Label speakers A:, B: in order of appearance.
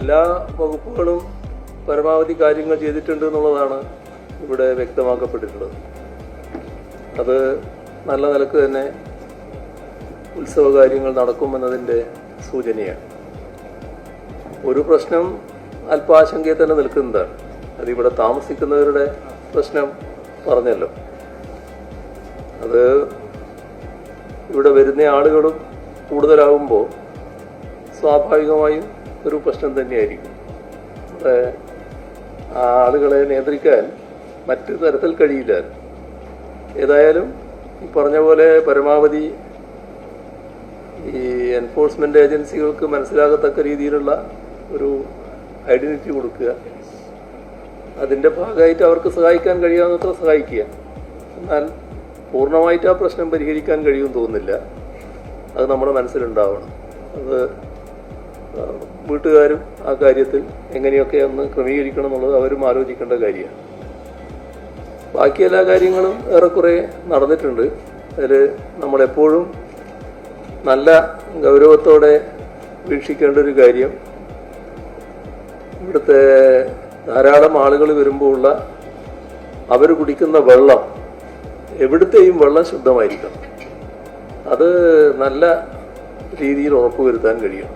A: എല്ലാ വകുപ്പുകളും പരമാവധി കാര്യങ്ങൾ ചെയ്തിട്ടുണ്ട് എന്നുള്ളതാണ് ഇവിടെ വ്യക്തമാക്കപ്പെട്ടിട്ടുള്ളത്. അത് നല്ല നിലക്ക് തന്നെ ഉത്സവ കാര്യങ്ങൾ നടക്കുമെന്നതിൻ്റെ സൂചനയാണ്. ഒരു പ്രശ്നം അല്പാശങ്കയെ തന്നെ നിൽക്കുന്നതാണ്. അതിവിടെ താമസിക്കുന്നവരുടെ പ്രശ്നം പറഞ്ഞല്ലോ. അത് ഇവിടെ വരുന്ന ആളുകളും കൂടുതലാകുമ്പോൾ സ്വാഭാവികമായും ഒരു പ്രശ്നം തന്നെയായിരിക്കും. അവിടെ ആ ആളുകളെ നിയന്ത്രിക്കാൻ മറ്റു തരത്തിൽ കഴിയില്ല. ഏതായാലും ഈ പറഞ്ഞ പോലെ പരമാവധി ഈ എൻഫോഴ്സ്മെന്റ് ഏജൻസികൾക്ക് മനസ്സിലാകത്തക്ക രീതിയിലുള്ള ഒരു ഐഡന്റിറ്റി കൊടുക്കുക, അതിൻ്റെ ഭാഗമായിട്ട് അവർക്ക് സഹായിക്കാൻ കഴിയാവുന്നത്ര സഹായിക്കുക. എന്നാൽ പൂർണ്ണമായിട്ട് ആ പ്രശ്നം പരിഹരിക്കാൻ കഴിയുമെന്ന് തോന്നുന്നില്ല. അത് നമ്മുടെ മനസ്സിലുണ്ടാവണം. അത് വീട്ടുകാരും ആ കാര്യത്തിൽ എങ്ങനെയൊക്കെ ഒന്ന് ക്രമീകരിക്കണം എന്നുള്ളത് അവരും ആലോചിക്കേണ്ട കാര്യമാണ്. ബാക്കി എല്ലാ കാര്യങ്ങളും ഏറെക്കുറെ നടന്നിട്ടുണ്ട്. അതിൽ നമ്മളെപ്പോഴും നല്ല ഗൗരവത്തോടെ വീക്ഷിക്കേണ്ട ഒരു കാര്യം, ഇവിടുത്തെ ധാരാളം ആളുകൾ വരുമ്പോൾ ഉള്ള അവർ കുടിക്കുന്ന വെള്ളം, എവിടുത്തെയും വെള്ളം ശുദ്ധമായിരിക്കണം. അത് നല്ല രീതിയിൽ ഉറപ്പുവരുത്താൻ കഴിയണം.